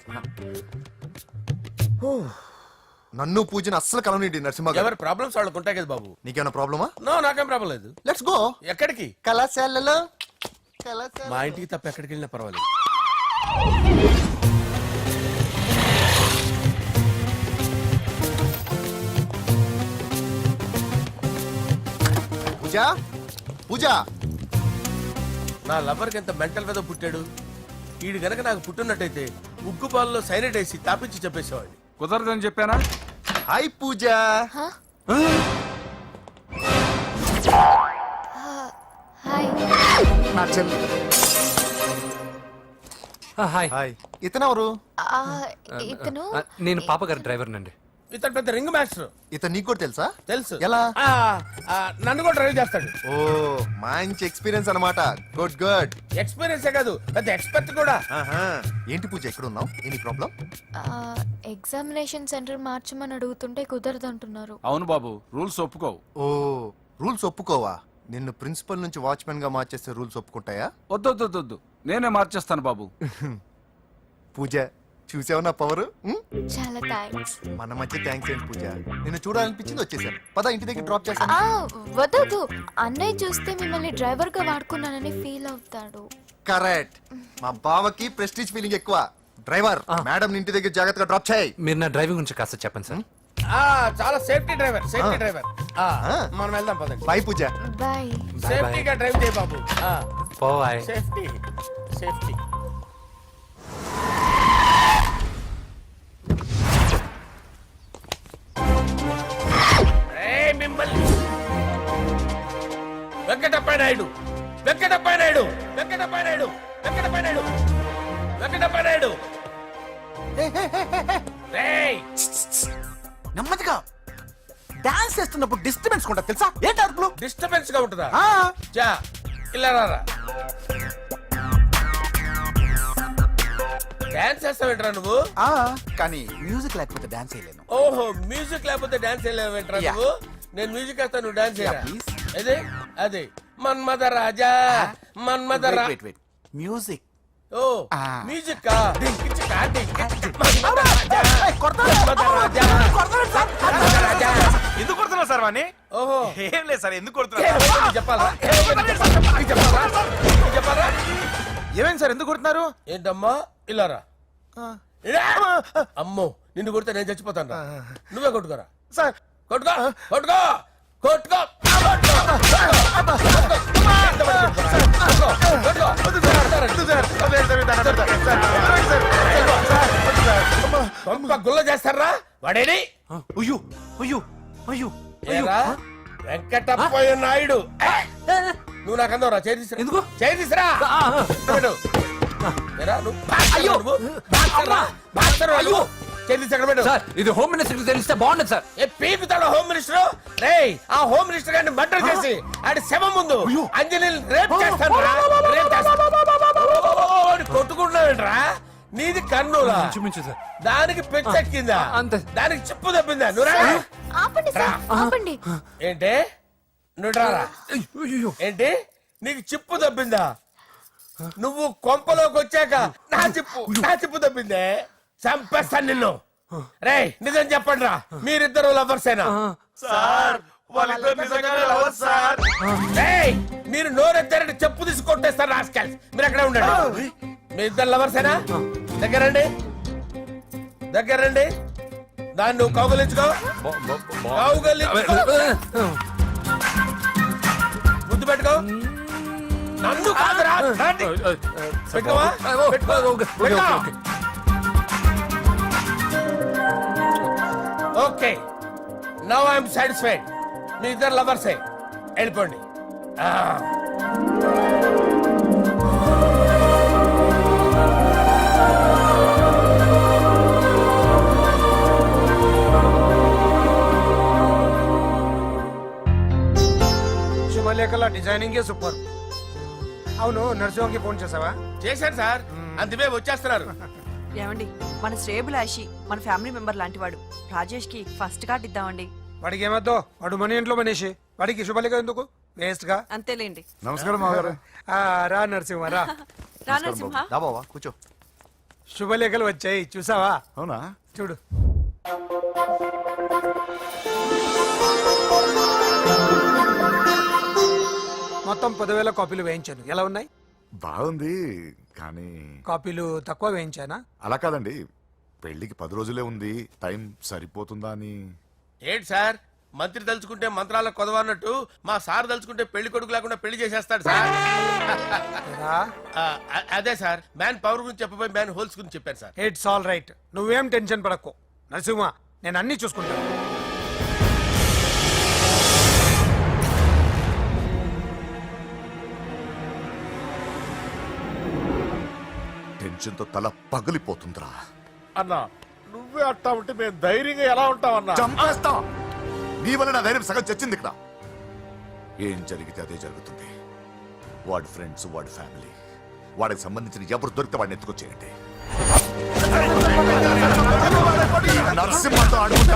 నన్ను పూజని అస్సలు కలవనిండి నరసింహ గారు. ఎవరి ప్రాబ్లమ్స్ వాళ్ళకు ఉంటాయి కదా బాబు. నీకేమైనా ప్రాబ్లమా? నో, నాకేం ప్రాబ్లం లేదు. Let's go. ఎక్కడికి? కళాశాలలో. మా ఇంటికి తప్ప ఎక్కడికి వెళ్ళినా పర్వాలేదు. పూజ పూజ నా లవర్కి ఎంత మెంటల్ మీద పుట్టాడు. వీడు గనక నాకు పుట్టినట్టయితే ఉగ్గు పాలలో సైనైడ్ వేసి తాపించి చెప్పేసేవాడిని. కుదరదని చెప్పానా? హాయ్ పూజ. హాయ్. నా చెల్లి. హాయ్. హాయ్. ఇతనెవరు? ఇతను నేను పాప గారి డ్రైవర్ నండి. ఇతను పెద్ద రింగ్ మాస్టర్. ఇతను నీకు కూడా తెలుసా? తెలుసు. ఎలా? నన్ను కూడా డ్రైవ్ చేస్తాడు. ఓ మంచి ఎక్స్పీరియన్స్ అన్నమాట. Good good. ఎక్స్పీరియన్సే కాదు, పెద్ద ఎక్స్పర్ట్ కూడా. ఏంటి పూజ ఎక్కడ ఉన్నావు? Any problem? ఎగ్జామినేషన్ సెంటర్ మార్చమని అడుగుతుంటే కుదరదంటున్నారు. అవును బాబు, రూల్స్ ఒప్పుకోవు. ఓ రూల్స్ ఒప్పుకోవా? నిన్ను ప్రిన్సిపల్ నుంచి వాచ్మెన్ గా మార్చేస్తే రూల్స్ ఒప్పుకుంటాయా? వద్దు, నేనే మార్చేస్తాను బాబు. పూజ చూసావు నా పవర్? చాలా థ్యాంక్స్. మన మధ్య థ్యాంక్స్ ఏంటి పూజ? నిన్ను చూడాలనిపించింది వచ్చేసాను. పద ఇంటి దగ్గర డ్రాప్ చేస్తాను. వద్దు, అన్నయ్య చూస్తే మిమ్మల్ని డ్రైవర్ గా వాడుకున్నానని ఫీల్ అవుతాడు. కరెక్ట్. మా బావకి ప్రెస్టీజ్ ఫీలింగ్ ఎక్కువ. డ్రైవర్ మేడం ఇంటి దగ్గర జాగ్రత్తగా డ్రాప్ చేయి. మీరు నా డ్రైవింగ్ గురించి కాస్త చెప్పండి సార్. చాలా సేఫ్టీ డ్రైవర్. మనం వెళ్దాం పదండి. బై పూజ. బాయ్. సేఫ్టీగా డ్రైవ్ చేయ బాబు. పోవాయ్. Safety safety. మిమ్మల్ని వెంకటప్ప నాయుడు నెమ్మదిగా డాన్స్ చేస్తున్నప్పుడు డిస్టర్బెన్స్ కూడా తెలుసా? ఏంటి అరుపులు? డిస్టర్బెన్స్ గా ఉంటుందా? చా ఇలా రారా. డాన్స్ చేస్తావేంట్రా నువ్వు? కానీ మ్యూజిక్ లేకపోతే డాన్స్ చేయలేను. ఓహో, మ్యూజిక్ లేకపోతే డాన్స్ చేయలేవేంట్రా నువ్వు? నేను మ్యూజిక్ వేస్తాను, నువ్వు డాన్స్ చేయరా. అదే అదే మన్మద రాజా మ్యూజిక్. ఓ మ్యూజిక్ ఎందుకు కొడుతున్నావు సార్ వాణ్ణి? ఓహో ఏం లేదు సార్, ఎందుకు కొడుతున్నారు చెప్పాలా? ఏమైంది సార్, ఎందుకు కొడుతున్నారు? ఏంటమ్మా ఇలారా. అమ్మో నిన్ను కొడితే నేను చచ్చిపోతాను. నువ్వే కొట్టుకోరా సార్. కొట్టుకో కొట్టుకో కొట్టుకో. గుల్ల చేస్తారా వాడేని? వెంకటప్పయ్య నాయుడు. నువ్వు నాకు అందవరా? చేతిసిరా. ఎందుకు? చేతిసిరా. సార్ ఇది హోమ్ మినిస్టర్ తెలిస్తే బాగుండదు సార్. పీకుతాడు హోమ్ మినిస్టర్. రే ఆ హోమ్ మినిస్టర్ గారిని మర్డర్ చేసి ఆడి శవం ముందు అంజలి రేప్ చేస్తాను. కొట్టుకుంటున్నావేంట్రా? నీది కన్నులా? దానికి పెచ్చెక్కిందా? దానికి చిప్పు తప్పిందా? ఆపండి. ఏంటి నువ్వు రారా? ఏంటి నీకు చిప్పు తప్పిందా? నువ్వు కొంపలోకి వచ్చాక నా చిప్పు తప్పిందే. చంపేస్తాను నిన్ను. రే నిజం చెప్పండి రా, మీరిద్దరు లవర్సేనా? మీరు నోరెత్తారంటే చెప్పు తీసి కొట్టేస్తారు రాస్కల్స్. మీరు ఎక్కడ ఉండండి. మీ ఇద్దరు లవర్సేనా? దగ్గరండి దాన్ని నువ్వు కౌగలించుకో. ముద్దు పెట్టుకో. నన్ను కాదురా. పెట్టుకోవా? Okay now I'm satisfied. మీ ఇద్దరు లవర్సే, వెళ్ళిపోండి. శుభలేఖల డిజైనింగ్ సూపర్. అవును నర్సింహకి ఫోన్ చేసావా? చేశాను సార్, అందుకే వచ్చేస్తున్నారు. ఏమండి మన శ్రేయబులాషి మన ఫ్యామిలీ మెంబర్ లాంటి వాడు. రాజేష్ కి ఫస్ట్ కార్డ్ ఇద్దామండి. వాడికి ఏమద్దో, వాడు మన ఇంట్లో మనిషి. వాడికి శుభలేఖ ఎందుకు వేస్ట్ గా? అంతేలేండి. నమస్కారం మామగారు. రా నరసింహ రా. రా నరసింహ. బావా కూర్చో. శుభలేఖలు వచ్చాయి చూసావా? అవునా? చూడు. మొత్తం 10,000 కాపీలు వేయించాను. ఎలా ఉన్నాయి? బాగుంది కానీ కాపీలు తక్కువ వేయించానా? అలా కాదండి, పెళ్లికి 10 రోజులే ఉంది, టైం సరిపోతుందా అని. ఏంటి సార్ మంత్రి తలుచుకుంటే మంత్రాలకు కొదవన్నట్టు మా సార్ తలుచుకుంటే పెళ్లి కొడుకు లేకుండా పెళ్లి చేసేస్తాడు సార్. అదే సార్, మ్యాన్ పవర్ గురించి చెప్పబోయి మ్యాన్ హోల్స్ గురించి చెప్పారు సార్. ఇట్స్ ఆల్ రైట్, నువ్వేం టెన్షన్ పడకు నరసింహ, నేను అన్ని చూసుకుంటాను. టెన్షన్తో తల పగిలిపోతుందిరా. అన్నా నువ్వే అట్టా ఉంటే మేము ధైర్యంగా ఎలా ఉంటామన్నా? చంపేస్తా. నీ వల్ల నా ధైర్యం సగం చచ్చింది ఇక్కడ. ఏం జరిగితే అదే జరుగుతుంది. వాడి ఫ్రెండ్స్, వాడి ఫ్యామిలీ, వాడికి సంబంధించిన ఎవరు దొరికితే వాడిని ఎత్తుకొచ్చేయండి. నరసింహతో ఆడుకుంటా